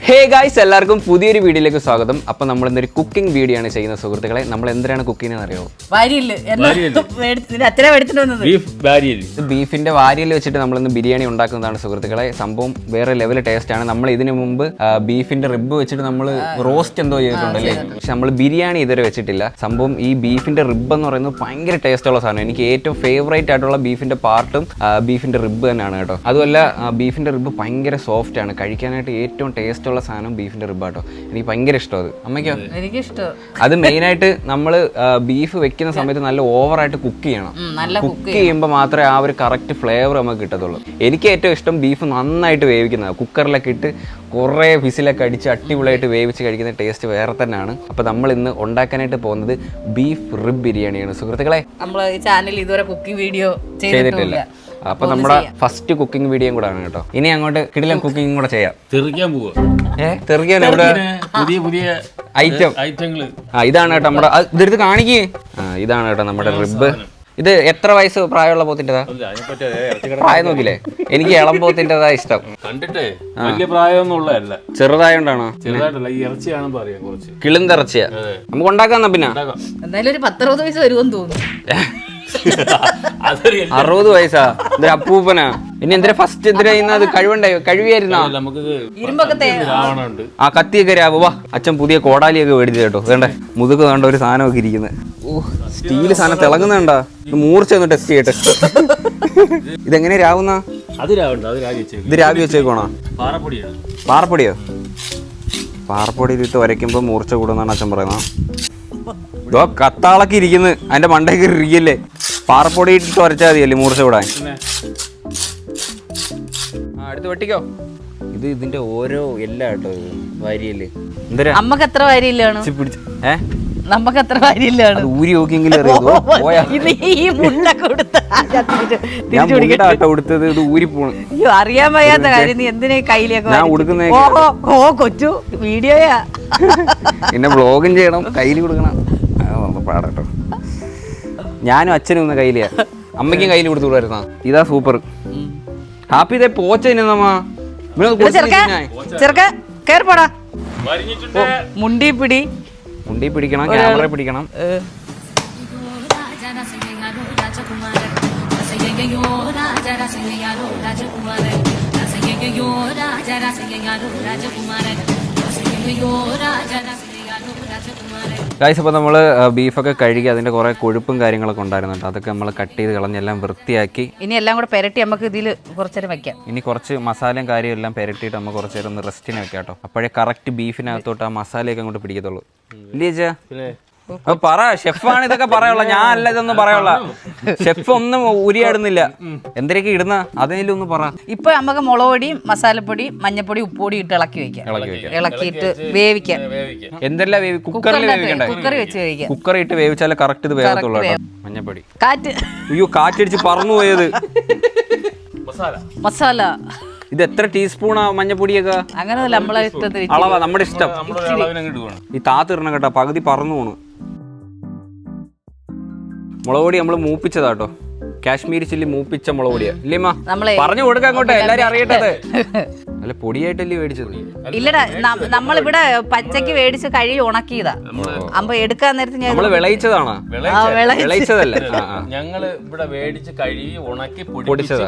Hey guys, എല്ലാവർക്കും പുതിയൊരു വീഡിയോയിലേക്ക് സ്വാഗതം. അപ്പോൾ നമ്മൾ ഇന്നൊരു കുക്കിംഗ് വീഡിയോ ആണ് ചെയ്യുന്ന സുഹൃത്തുക്കളെ. നമ്മൾ എന്തിനാണ് കുക്ക് ചെയ്യുന്നത് അറിയോ? ബീഫിന്റെ വാരിയൽ വെച്ചിട്ട് നമ്മളിന്ന് ബിരിയാണി ഉണ്ടാക്കുന്നതാണ് സുഹൃത്തുക്കളെ. സംഭവം വേറെ ലെവൽ ടേസ്റ്റ് ആണ്. നമ്മൾ ഇതിനു മുമ്പ് ബീഫിന്റെ റിബ് വെച്ചിട്ട് നമ്മൾ റോസ്റ്റ് എന്തോ ചെയ്തിട്ടുണ്ടല്ലേ, പക്ഷെ നമ്മൾ ബിരിയാണി ഇതുവരെ വെച്ചിട്ടില്ല. സംഭവം ഈ ബീഫിന്റെ റിബ് എന്ന് പറയുന്നത് ഭയങ്കര ടേസ്റ്റ് ഉള്ള സാധനം. എനിക്ക് ഏറ്റവും ഫേവറേറ്റ് ആയിട്ടുള്ള ബീഫിന്റെ പാർട്ടും ബീഫിന്റെ റിബ് തന്നെയാണ് കേട്ടോ. അതുമല്ല ബീഫിന്റെ റിബ് ഭയങ്കര സോഫ്റ്റ് ആണ്, കഴിക്കാനായിട്ട് ഏറ്റവും ടേസ്റ്റ് ഉള്ള സാധനം ബീഫിന്റെ റിബാട്ടോ. എനിക്ക് ഭയങ്കര ഇഷ്ടം അത്. അമ്മയ്ക്കോ? എനിക്കിഷ്ടം. അത് മെയിനായിട്ട് നമ്മൾ ബീഫ് വെക്കുന്ന സമയത്ത് നല്ല ഓവറായിട്ട് കുക്ക് ചെയ്യണം. കുക്ക് ചെയ്യുമ്പോൾ മാത്രമേ ആ ഒരു കറക്റ്റ് ഫ്ലേവർ നമുക്ക് കിട്ടത്തുള്ളൂ. എനിക്ക് ഏറ്റവും ഇഷ്ടം ബീഫ് നന്നായിട്ട് വേവിക്കുന്നത്, കുക്കറിലൊക്കെ ഇട്ട് കുറേ വിസിലൊക്കെ അടിച്ച് അടിപൊളിയായിട്ട് വേവിച്ച് കഴിക്കുന്ന ടേസ്റ്റ് വേറെ തന്നെയാണ്. അപ്പോൾ നമ്മൾ ഇന്ന് ഉണ്ടാക്കാനായിട്ട് പോകുന്നത് ബീഫ് റിബ് ബിരിയാണിയാണ് സുഹൃത്തുക്കളെ. നമ്മൾ ഈ ചാനലിൽ ഇതുവരെ കുക്കിംഗ് വീഡിയോ ചെയ്തിട്ടില്ല. അപ്പൊ നമ്മുടെ ഫസ്റ്റ് കുക്കിംഗ് വീഡിയോ കൂടെ ആണ് കേട്ടോ. ഇനി അങ്ങോട്ട് കിടിലൻ കുക്കിംഗ് കൂടെ ചെയ്യാം. തെറിക്കാൻ പോവാ. തെറിക്കാൻ എവിടെ? പുതിയ ഐറ്റങ്ങൾ. ഇതാണ് കേട്ടോ നമ്മുടെ, ഇതെടുത്ത് കാണിക്കേ. ഇതാണ് കേട്ടോ നമ്മുടെ റിബ്. ഇത് എത്ര വയസ്സ് പ്രായമുള്ള പോത്തിൻ്റെതാ? പ്രായം നോക്കില്ലേ? എനിക്ക് ഇളം പോത്തിൻ്റെതാ ഇഷ്ടം. കണ്ടിട്ടേ വലിയ പ്രായമൊന്നും ഉള്ളതല്ല, ചെറുതായോണ്ടാണോ? ചെറുതായിട്ടല്ല, ഈ ഇറച്ചിയാണ് പറയാ, കുറച്ച് കിളിന്തിറച്ചിയാ. നമുക്ക് ഉണ്ടാക്കാം. പിന്നെ എന്തായാലും ഒരു 10-60 വയസ്സ് വരുമെന്ന് തോന്നുന്നു. 60 വയസ്സാ? ഇതൊരു അപ്പൂപ്പനാ. പിന്നെ എന്തിനാ ഫസ്റ്റ് എന്തിനാ ചെയ്യുന്നത്? കഴിവുണ്ടായോ? കഴിവിയായിരുന്നോ? ആ കത്തിയൊക്കെ രാവ്. വാ, അച്ഛൻ പുതിയ കോടാലിയൊക്കെ മേടിച്ചു കേട്ടോ. വേണ്ടേ മുതുക്ക് വേണ്ട ഒരു സാധനമൊക്കെ ഇരിക്കുന്നത്. സ്റ്റീല് സാധനം തിളങ്ങുന്നുണ്ടാ? മൂർച്ച ഒന്ന് ടെസ്റ്റ് ചെയ്യട്ടെ. ഇതെങ്ങനെ രാവുന്ന? ഇത് രാവി വെച്ചേക്കോണോ? പാറപ്പൊടിയോ? പാറപ്പൊടി ഇട്ട് വരയ്ക്കുമ്പോ മൂർച്ച കൂടുന്നാണ് അച്ഛൻ പറയുന്നത്. ഇതോ കത്താളൊക്കെ ഇരിക്കുന്നു, അതിന്റെ മണ്ടയ്ക്ക് ഇരിക്കല്ലേ. പാറപ്പൊടി ഇട്ടിട്ട് വരച്ചാൽ മതിയല്ലേ മൂർച്ച കൂടാൻ. അടുത്ത് വെട്ടിക്കോ. ഇത് ഇതിന്റെ ഓരോ എല്ലാ കേട്ടോ വാരിയല്ലേ. എന്തരാ അമ്മക്ക് എത്ര വാരിയില്ലാണ്? നമുക്ക് എത്ര വാരിയില്ലാണ്? ഊരി നോക്കിയെങ്കിലും കൊടുത്തത് ഇത് ഊരി പോണു. അറിയാൻ വയ്യാത്ത കാര്യം നീ എന്തിനാ കയ്യിലേക്ക്? ഞാൻ ഉടുക്കുന്ന കൊച്ചു വീഡിയോയാ. പിന്നെ വ്ളോഗും ചെയ്യണം, കയ്യിൽ കൊടുക്കണം. പാടട്ടോ. ഞാനും അച്ഛനും ഒന്ന് കയ്യിലാ, അമ്മയ്ക്കും കയ്യിൽ കൊടുത്തു വിടുവായിരുന്നാ. ഇതാ സൂപ്പർ. ഹാപ്പി ഇതേ പോച്ച മുണ്ടി പിടിക്കണം, ക്യാമറ പിടിക്കണം. ഗൈസ്, അപ്പോൾ നമ്മൾ ബീഫൊക്കെ കഴുകി അതിൻ്റെ കുറേ കൊഴുപ്പും കാര്യങ്ങളൊക്കെ ഉണ്ടായിരുന്നുണ്ട്. അതൊക്കെ നമ്മൾ കട്ട് ചെയ്ത് കളഞ്ഞെല്ലാം വൃത്തിയാക്കി. ഇനി എല്ലാം കൂടെ പെരട്ടി നമുക്ക് ഇതിൽ കുറച്ചേരം വെക്കാം. ഇനി കുറച്ച് മസാലയും കാര്യം എല്ലാം പെരട്ടിയിട്ട് നമുക്ക് കുറച്ച് നേരം ഒന്ന് റെസ്റ്റിന് വെക്കാം കേട്ടോ. അപ്പോഴേ കറക്റ്റ് ബീഫിനകത്തോട്ട് ആ മസാലയൊക്കെ അങ്ങോട്ട് പിടിക്കത്തുള്ളൂ. ഇല്ലേ ചേച്ചാ? പറ, ഷെഫാണ് ഇതൊക്കെ പറയുള്ള, ഞാൻ അല്ല ഇതൊന്നും പറയുള്ള. ഷെഫ് ഒന്നും ഉരിയാടുന്നില്ല. എന്തിനൊക്കെ ഇടുന്ന അതെങ്കിലും ഒന്ന് പറ. ഇപ്പൊ നമുക്ക് മുളക് പൊടി, മസാലപ്പൊടി, മഞ്ഞപ്പൊടി, ഉപ്പുപൊടി ഇട്ട് ഇളക്കി വെക്കാം. ഇളക്കിയിട്ട് വേവിക്കാം. എന്തെല്ലാം കുക്കറിൽ വേവിക്കണ്ടേ? കുക്കറി വെച്ച് വേവിക്കാം. കുക്കറി ഇട്ട് വേവിച്ചാലേ കറക്റ്റ് ഇത് വേഗത്തുള്ളൂ. മഞ്ഞപ്പൊടി. കാറ്റ്. അയ്യോ, കാറ്റടിച്ച് പറന്നു പോയത്. മസാല. ഇത് എത്ര ടീസ്പൂണാ മഞ്ഞപ്പൊടിയൊക്കെ? അങ്ങനെ നമ്മളെ ഇഷ്ടത്തിന് അളവാ, നമ്മുടെ ഇഷ്ടം. ഈ താത്തിടണം കേട്ടോ, പകുതി പറന്നു പോണു. മുളക് പൊടി നമ്മൾ മൂപ്പിച്ചതാട്ടോ, കാശ്മീരി ചില്ലി മൂപ്പിച്ച മുളക് പൊടിയാ. ഇല്ലേമ്മ പറഞ്ഞു കൊടുക്കാൻ അങ്ങോട്ടെ, എല്ലാരും അറിയട്ടത്. അല്ല, പൊടിയായിട്ടല്ലേ മേടിച്ചത്? ഇല്ലടാ, നമ്മളിവിടെ പച്ചക്ക് മേടിച്ച് കഴുകി ഉണക്കിയതാ. അപ്പൊ എടുക്കാൻ നേരത്തെ നമ്മള് വിളയിച്ചതാണോ? വിളയിച്ചതല്ല, ഞങ്ങള് ഇവിടെ മേടിച്ച് കഴുകി ഉണക്കി പൊടിച്ചതാ.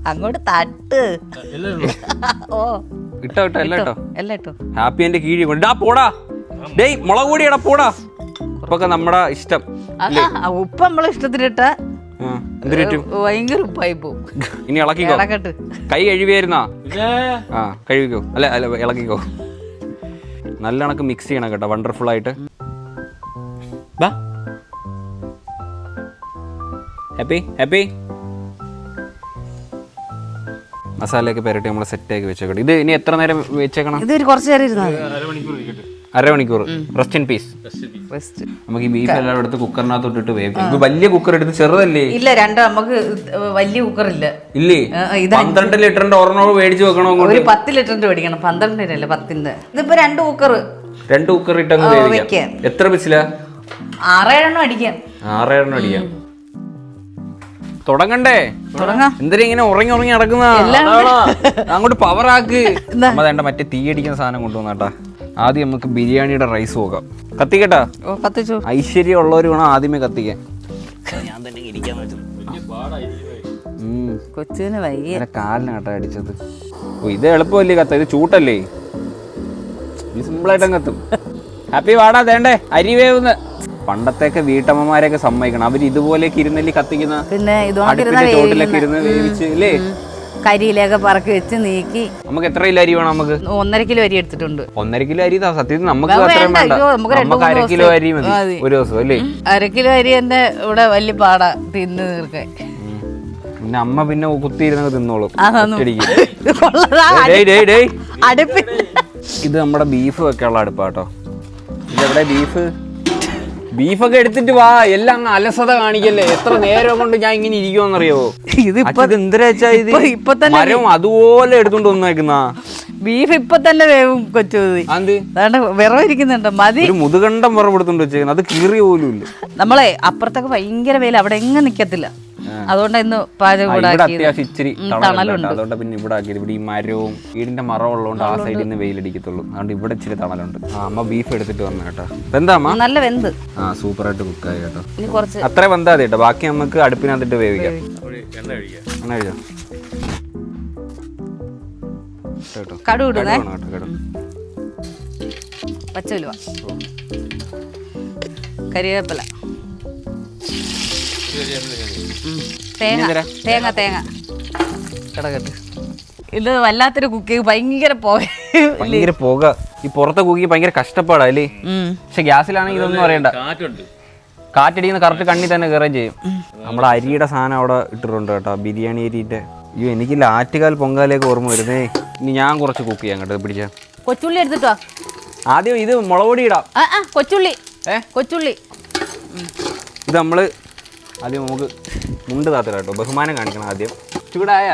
അങ്ങോട്ട് തട്ട്. ഓ ഇട്ടോ എല്ലാം ഇട്ടോ. ഹാപ്പി എന്റെ കീഴി കൊണ്ടാ പോടാ. ഡേയ് മുളക് പൊടിയടാ പോടാ. ഉപ്പൊക്കെ നമ്മുടെ ഇഷ്ടം. ഉപ്പ് നമ്മളെ ഇഷ്ടത്തിനിട്ടാ ഭയങ്കര ഉപ്പായി പോവും. ഇനി ഇളക്കിക്കോ. കൈ കഴുകിയായിരുന്നാ? കഴുകിക്കോ. അല്ല ഇളക്കിക്കോ. നല്ല കണക്ക് മിക്സ് ചെയ്യണം കേട്ടോ, വണ്ടർഫുൾ ആയിട്ട്. ഹാപ്പി മസാലയൊക്കെ പെരട്ടി നമ്മൾ സെറ്റാക്കി വെച്ചേക്കട്ടെ. ഇത് ഇനി എത്ര നേരം വെച്ചേക്കണം? ഇത് കുറച്ച് നേരം ഇരുന്നാൽ അരമണിക്കൂർ. Rest in peace. നമുക്ക് ഈ ബീഫ് എല്ലാം എടുത്ത് കുക്കറിനകത്തോട്ട് ഇട്ട് വേവിക്കാം. വലിയ കുക്കർ എടുത്ത്, ചെറുതല്ലേ? ഇല്ല, നമുക്ക് വലിയ കുക്കർ ഇല്ല. ഇല്ലേ? 12 ലിറ്ററിന്റെ ഒരെണ്ണോ മേടിച്ച് വെക്കണോ? 10 ലിറ്ററിന്റെ മേടിക്കണം. 12 10. ഇതിപ്പോ 2 കുക്കർ ഇട്ടങ്ങ് വേവിക്കാം. എത്ര വിസിലാ? 6-7 അടിക്കാം. 6-7 അടിക്കാം. തുടങ്ങണ്ടേ? തുടങ്ങാം. എന്തിനാ ഇങ്ങനെ ഉറങ്ങി ഉറങ്ങി നടക്കുന്ന? അങ്ങോട്ട് പവർ ആക്ക്. അമ്മ വേണ്ട മറ്റേ തീയടിക്കുന്ന സാധനം കൊണ്ടുവന്നാട്ടാ. ആദ്യം നമുക്ക് ബിരിയാണിയുടെ റൈസ് നോക്കാം. കത്തിക്കട്ടാ? കത്തിച്ചു. ഐശ്വര്യം ഉള്ളവർ വേണം ആദ്യമേ കത്തിക്കാൻ. ഞാൻ തന്നെ ഇരിക്കാൻ പറ്റും. കൊച്ചിന് വയ്യ. കാലിനാട്ടാ അടിച്ചത്. ഓ ഇത് എളുപ്പമല്ലേ കത്ത? ഇത് ചൂട്ടല്ലേ? ഇത് സിമ്പിളായിട്ട് കത്തും. ഹാപ്പി വാടാ തേണ്ടേ അരി വേവുന്ന. പണ്ടത്തെയൊക്കെ വീട്ടമ്മമാരെയൊക്കെ സമ്മതിക്കണം. അവര് ഇതുപോലെയൊക്കെ ഇരുന്നല്ലേ കത്തിക്കുന്ന. പിന്നെ ചോട്ടിലൊക്കെ ഇരുന്ന് വേവിച്ച് അല്ലേ? കരിയിലൊക്കെ പറക്കി വെച്ച് നീക്കി. നമുക്ക് എത്ര കിലോ അരി വേണം? നമുക്ക് 1.5 കിലോ അരി എടുത്തിട്ടുണ്ട്. 1.5 കിലോ അരി സത്യത്തിൽ നമുക്ക് അത്രയും വേണ്ട. നമുക്ക് 1/2 കിലോ അരി മതി ഒരു ദിവസം അല്ലേ? 1/2 കിലോ അരി എന്റെ ഇവിടെ വലിയ പാടാ തിന്ന് തീർക്കാൻ. പിന്നെ അമ്മ പിന്നെ കുത്തിയിരുന്നത് തിന്നോളും. ഇത് നമ്മുടെ ബീഫ് വെക്കാനുള്ള അടുപ്പാട്ടോ. ഇതെവിടെ ബീഫ്? ബീഫൊക്കെ എടുത്തിട്ട് വാ. എല്ലാം അങ്ങ് അലസത കാണിക്കല്ലേ. എത്ര നേരം കൊണ്ട് ഞാൻ ഇങ്ങനെ ഇരിക്കുമെന്നറിയോ? ഇത് എന്തിനാ വെച്ചാ ഇത് മരം അതുപോലെ എടുത്തോണ്ട് വന്നേക്കുന്ന ബീഫ് ഇപ്പൊ തന്നെ വേവും കൊച്ചു. വിറവിരിക്കുന്നുണ്ട് മതി. ഒരു മുതുകണ്ടം വിറവെടുത്തോണ്ട് വെച്ചേക്കുന്നത്. അത് കീറിയ പോലും ഇല്ല. നമ്മളെ അപ്പുറത്തൊക്കെ ഭയങ്കര വെയിൽ, അവിടെ എങ്ങും നിക്കത്തില്ല. അതുകൊണ്ട് ഇന്ന് പാചകം അത്യാവശ്യം ഇച്ചിരി തണലുണ്ട്. അതുകൊണ്ട് പിന്നെ ഇവിടെ ആക്കിയത്. ഇവിടെ ഈ മരവും വീടിന്റെ മരം ഉള്ളതുകൊണ്ട് ആ സൈഡിൽ നിന്ന് വെയിലടിക്കത്തുള്ളൂ. അതുകൊണ്ട് ഇവിടെ ഇച്ചിരി തണലുണ്ട്. അമ്മ ബീഫ് എടുത്തിട്ട് വന്ന കേട്ടോ. എന്താ നല്ല വെന്ത്? ആ സൂപ്പറായിട്ട് കുക്കായി കേട്ടോ. അത്ര വെന്താ മതി കേട്ടോ. ബാക്കി നമുക്ക് അടുപ്പിനകത്തിട്ട് വേവിക്കാം. എണ്ണ കഴിച്ചോ കേട്ടോ. കടുവിടുന്നേ. പച്ചലുവ, കരിവേപ്പില, തേങ്ങ തേങ്ങ കിടക്കട്ട്. ഇത് വല്ലാത്തൊരു കുക്കിങ്. ഭയങ്കര പുക. ഈ പുറത്തെ കുക്കി ഭയങ്കര കഷ്ടപ്പാടാ അല്ലേ? പക്ഷെ ഗ്യാസിലാണെങ്കിൽ ഇതൊന്നും അറിയണ്ട. കാറ്റടിക്കുന്ന കറക്റ്റ് കണ്ണി തന്നെ കയറുകയും ചെയ്യും. നമ്മുടെ അരിയുടെ സാധനം അവിടെ ഇട്ടിട്ടുണ്ട് കേട്ടോ. ബിരിയാണി അരിന്റെ. അയ്യോ എനിക്ക് ആറ്റുകാൽ പൊങ്കാലയൊക്കെ ഓർമ്മ വരുന്നേ. ഇനി ഞാൻ കുറച്ച് കുക്ക് ചെയ്യാൻ കേട്ടോ. പിടിച്ച കൊച്ചുള്ളി എടുത്തിട്ടോ. ആദ്യം ഇത് മുളക് പൊടി ഇടാം. കൊച്ചുള്ളി കൊച്ചുള്ളി ഇത് നമ്മള് ആദ്യം നമുക്ക് മുണ്ട് താത്തില്ല കേട്ടോ. ബഹുമാനം കാണിക്കണം ആദ്യം. ചൂടായ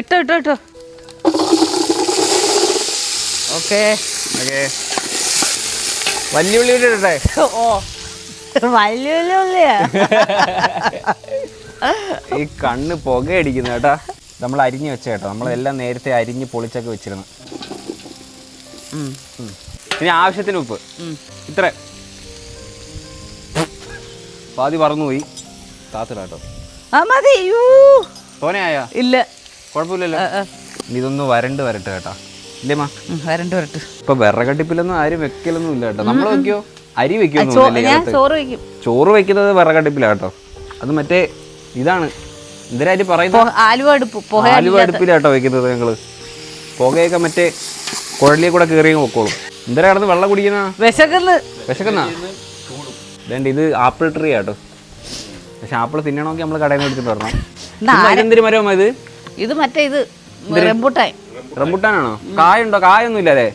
ഇട്ടോ ഇട്ടോ ഇട്ടോ. Okay okay. വലിയ ഉള്ളി ഇട്ടേ. ഓ വലിയ ഉള്ളിയാ. ഈ കണ്ണ് പുകയടിക്കുന്ന കേട്ടാ. നമ്മൾ അരിഞ്ഞ് വെച്ച കേട്ടോ. നമ്മളെല്ലാം നേരത്തെ അരിഞ്ഞ് പൊളിച്ചൊക്കെ വെച്ചിരുന്നു. ഇനി ആവശ്യത്തിന് ഉപ്പ് ഇത്ര. പാതി പറന്നുപോയി. താത്തിടാട്ടോ. മതി. തോനെയായ ഇല്ല കുഴപ്പമില്ലല്ലോ. ഇതൊന്ന് വരണ്ട് വരട്ടെ കേട്ടാ. ഇല്ലേ മാ? വരണ്ട് വരട്ട്. ഇപ്പൊ വിറകടുപ്പിലൊന്നും ആരും വെക്കലൊന്നും ഇല്ല കേട്ടോ. നമ്മൾ വെക്കോ? അരി വെക്കോ? ചോറ് വെക്കുന്നത് വിറകടുപ്പിലാട്ടോ. അത് മറ്റേ ഇതാണ് എന്തിനായിട്ട് പറയുന്നത്? ആലുവ അടുപ്പിലാട്ടോ വെക്കുന്നത് ഞങ്ങള്. പുകയൊക്കെ മറ്റേ കുഴലിയെ കൂടെ കയറി വെക്കോളും. എന്തിനാ കിടന്ന് വെള്ളം കുടിക്കുന്ന? വിശക്കുന്ന വേണ്ട. ഇത് ആപ്പിൾ ട്രീ ആട്ടോ. പക്ഷെ ആപ്പിൾ തിന്നണമെങ്കിൽ നമ്മൾ കടയിൽ നിന്ന് എടുത്തിട്ട് വരണം. എന്തൊരു മരമാ ഇത്? ഇത് മറ്റേ ഇത് റംബുട്ടാനാണോ? കായുണ്ടോ? കായൊന്നും ഇല്ലല്ലേ?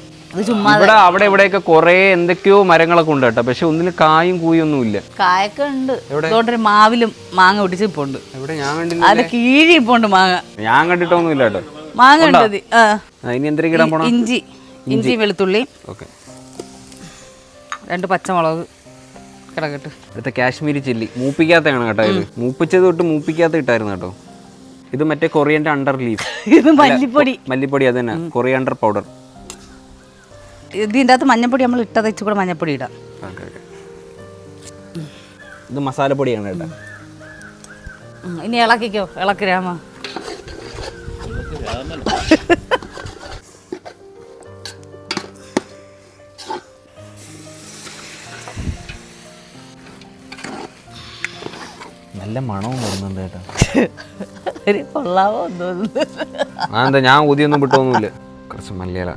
ഇവിടെ അവിടെ ഇവിടെയൊക്കെ കൊറേ എന്തൊക്കെയോ മരങ്ങളൊക്കെ ഉണ്ട് കേട്ടോ. പക്ഷെ ഒന്നിന് കായും കൂയൊന്നും ഇല്ല. കായൊക്കെ ഉണ്ട്. ഇവിടെ മാവിലും മാങ്ങ ഒടിച്ചിപ്പോണ്ട്. എവിടെ? ഞാൻ കണ്ടില്ല. അത് കീഴി ഇപ്പോണ്ട് മാങ്ങ. ഞാൻ കണ്ടിട്ടൊന്നും ഇല്ല കേട്ടോ. മാങ്ങ ഉണ്ടത്. ഇനി എന്തൊക്കെ ഇടാൻ പോണം? ഇഞ്ചി വെളുത്തുള്ളി, 2 പച്ചമുളക് കിടക്കട്ട്. അടുത്ത കാശ്മീരി ചില്ലി മൂപ്പിക്കാത്തതാണ് കേട്ടോ. ഇത് മൂപ്പിച്ചത് തൊട്ട് മൂപ്പിക്കാത്ത ഇട്ടായിരുന്നു കേട്ടോ. ഇത് മറ്റേ കൊറിയൻഡർ അണ്ടർ ലീഫ്. ഇത് മല്ലിപ്പൊടി. അത് തന്നെ കൊറിയാണ്ടർ പൗഡർ. ഇതിൻ്റെ അകത്ത് മഞ്ഞപ്പൊടി നമ്മൾ ഇട്ടത് കൂടെ മഞ്ഞപ്പൊടി ഇടാം. ഇത് മസാലപ്പൊടിയാണ് കേട്ടോ. ഇനി ഇളക്കിക്കോ. ഇളക്കിരാമ. നല്ല മണവും വരുന്നുണ്ട് കേട്ടോ. കൊള്ളാവോ? എന്താ ഞാൻ ഊതിയൊന്നും വിട്ടൊന്നുമില്ല. കുറച്ച് മല്ലിയില.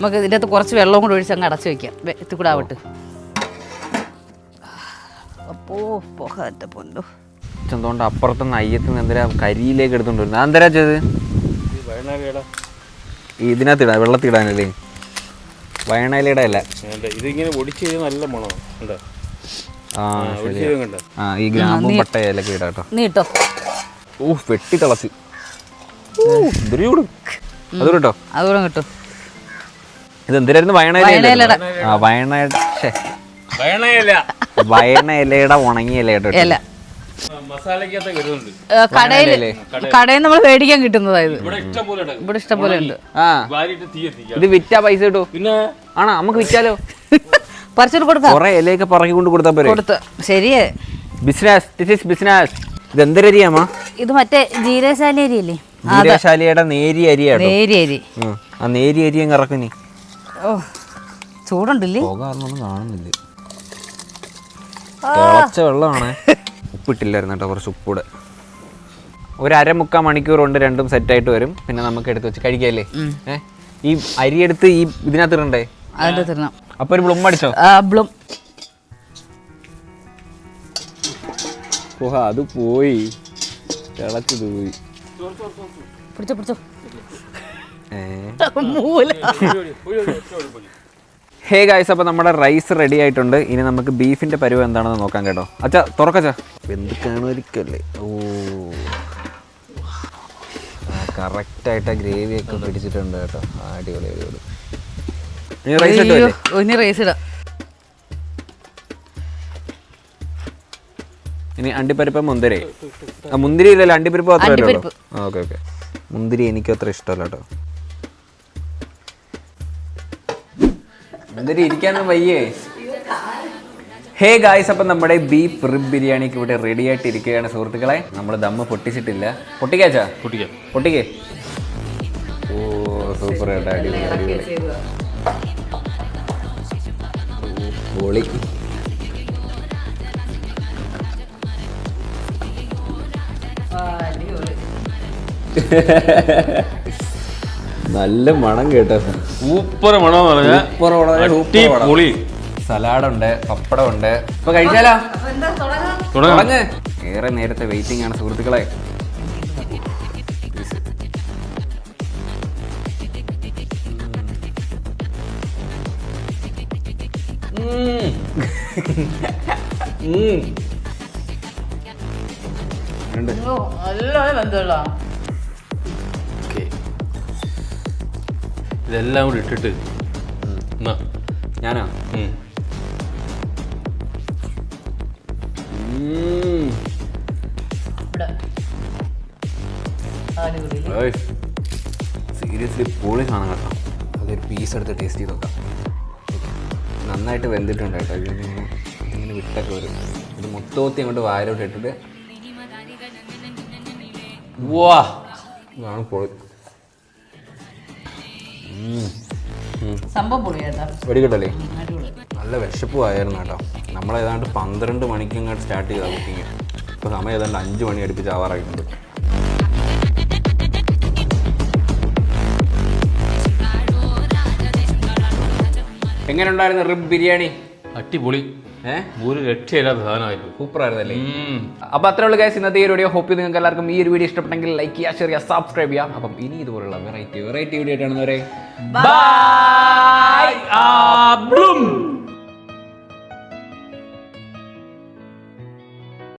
നമുക്ക് ഇതിൻ്റെ അകത്ത് കുറച്ച് വെള്ളവും കൂടെ ഒഴിച്ച് അങ്ങ് അടച്ചു വെക്കാം. ഇത് കൂടെ ആവട്ടെ. അപ്പോ പൊണ്ടോ ചെന്തോണ്ട് അപ്പുറത്തുനിന്ന് അയ്യത്തുനിന്ന് എന്തിനാ കരിയിലേക്ക് എടുത്തോണ്ട് വരുന്നത്? എന്തരാ ചെയ്ത്? ഇതിനകത്ത് ഇടാ. വെള്ളത്തിടാനല്ലേ? വയണയിലയുടെ അല്ല. ഇതിങ്ങനെ ഒടിച്ച് നല്ല മണമാണ്. ഈ ഗ്രാമ്പും പട്ടയിലൊക്കെ ഇടാട്ടോ. നീട്ടോ. വെട്ടി തിളച്ച് അത് കേട്ടോ. അതുകൂടെ കിട്ടും. ഇത് എന്തിനായിരുന്നു? വയണയിലയുടെ ഉണങ്ങിയ ഇല കേട്ടോ. മസാലക്കകത്തൊക്കെ വരുന്നുണ്ട്. കടയിൽ നമ്മൾ മേടിക്കാൻ കിട്ടുന്നതായത്. ഇവിടെ ഇഷ്ടം പോലെ ഉണ്ട്. ഇവിടെ ഇഷ്ടം പോലെ ഉണ്ട്. ആ വാരിയിട്ട് തീ എത്തിക്കാം. ഇത് വിറ്റാ പൈസ കിട്ടൂ. പിന്നെ ആണോ നമുക്ക് വിറ്റാലോ? പറിച്ചിട്ട് കൊടുക്കാം. കുറെ ഇലയൊക്കെ പറക്കി കൊണ്ട് കൊടുത്താൽ പോരെ? കൊടുത്ത് ശരിയേ. Business, this is business. ഇത് എന്തൊരരിയാമാ? ഇത് മറ്റേ ജീരകശാല അരിയല്ലേ? ജീരകശാലയുടെ നേരി അരിയാട്ടോ. നേരി അരി. ആ നേരി അരിയും കറക്കുനി. ഓ ചൂടുണ്ടല്ലേ? പോകാറൊന്നും കാണുന്നില്ല. തിളച്ച വെള്ളമാണ്. ഉപ്പിട്ടില്ലായിരുന്നു കേട്ടോ, കുറച്ച് ഉപ്പൂടെ. ഒരു 1/2-3 മണിക്കൂർ കൊണ്ട് രണ്ടും സെറ്റായിട്ട് വരും. പിന്നെ നമുക്ക് എടുത്ത് വെച്ച് കഴിക്കാല്ലേ. ഈ അരി എടുത്ത് ഈ ഇതിനകത്ത് ഇടണ്ടേ? അതിന്റെ തിരണം. അപ്പൊ ഒരു ബ്ലും അടിച്ചോ? ബ്ലും. അത് പോയി, തിളച്ചത് പോയി. പിടിച്ചോ പിടിച്ചോ. ഹേ ഗായ്സ്, അപ്പോൾ നമ്മുടെ റൈസ് റെഡി ആയിട്ടുണ്ട്. ഇനി നമുക്ക് ബീഫിൻ്റെ പരുവം എന്താണെന്ന് നോക്കാം കേട്ടോ. അച്ഛാ തുറക്കച്ചാ, എന്തൊക്കെയാണൊരിക്കല്ലേ. ഓ കറക്റ്റായിട്ട് ഗ്രേവിയൊക്കെ പിടിച്ചിട്ടുണ്ട് കേട്ടോ. അടിപൊളി അടിപൊളി. ഇനി റൈസ് ഇട്ടോ? ഇനി റൈസ് ഇടാം. ഇനി അണ്ടിപ്പരിപ്പ് മുന്തിരി. മുന്തിരി ഇല്ലല്ലോ, അണ്ടിപ്പരിപ്പ് മാത്രമല്ലേ ഉള്ളൂ. Okay okay. മുന്തിരി എനിക്ക് അത്ര ഇഷ്ടമല്ല കേട്ടോ. മുന്തിരി ഇരിക്കാനൊന്നും വയ്യേ. ഹേ ഗായ്സ്, അപ്പം നമ്മുടെ ബീഫ് റിബ് ബിരിയാണിക്ക് ഇവിടെ റെഡി ആയിട്ട് ഇരിക്കുകയാണ് സുഹൃത്തുക്കളെ. നമ്മൾ ദമ്മ് പൊട്ടിച്ചിട്ടില്ല. പൊട്ടിക്കാച്ചാ? പൊട്ടിക്കേ. ഓ സൂപ്പർ കേട്ടോ, അടിപൊളി അടിപൊളി പൊളി. നല്ല മണം കേട്ടോ. സൂപ്പർ മണം. സലാഡുണ്ട്, പപ്പടമുണ്ട്. ഇപ്പൊ കഴിച്ചാലോ? തുടങ്ങ്. ഏറെ നേരത്തെ വെയിറ്റിംഗ് ആണ് സുഹൃത്തുക്കളെ. ഇതെല്ലാം കൂടി ഇട്ടിട്ട് ഞാനാ സീരിയസ്ലി പൊളി സാധനം കേട്ടോ. അതൊരു പീസ് എടുത്ത് ടേസ്റ്റ് ചെയ്ത് നോക്കാം. നന്നായിട്ട് വെന്തിട്ടുണ്ട് കേട്ടോ. ഇങ്ങനെ വിട്ടൊക്കെ വരും. ഇത് മൊത്തത്തി അങ്ങോട്ട് വായിലോട്ട് ഇട്ടിട്ട് വാ ഇതാണ് പൊളി. സംഭവം പൊളിയാട്ടോ. വെടിക്കട്ടല്ലേ? നല്ല വിശപ്പും ആയിരുന്നു കേട്ടോ. നമ്മളേതാണ്ട് 12 മണിക്ക് ഇങ്ങോട്ട് സ്റ്റാർട്ട് ചെയ്താൽ കുക്കിങ്. ഇപ്പോൾ സമയം ഏതാണ്ട് 5 മണി അടുപ്പിച്ച് ആവാറായിട്ടുണ്ട്. എങ്ങനെ ഉണ്ടായിരുന്നു റിബ് ബിരിയാണി? അടിപൊളി. ഒരു രക്ഷയില്ലാത്ത സാധനമായിരുന്നു. സൂപ്പർ ആയിരുന്നല്ലേ? അപ്പോൾ അത്രേ ഉള്ളൂ ഗൈസ് ഇന്നത്തെ ഈ വീഡിയോ. ഹോപ്പ് നിങ്ങൾക്ക് എല്ലാവർക്കും ഈ ഒരു വീഡിയോ ഇഷ്ടപ്പെട്ടെങ്കിൽ ലൈക്ക് ചെയ്യുക, ഷെയർ ചെയ്യുക, സബ്സ്ക്രൈബ് ചെയ്യാം. അപ്പം ഇനി ഇതുപോലുള്ള വെറൈറ്റി വീഡിയോ ആയിട്ടാണ്. ബൈ.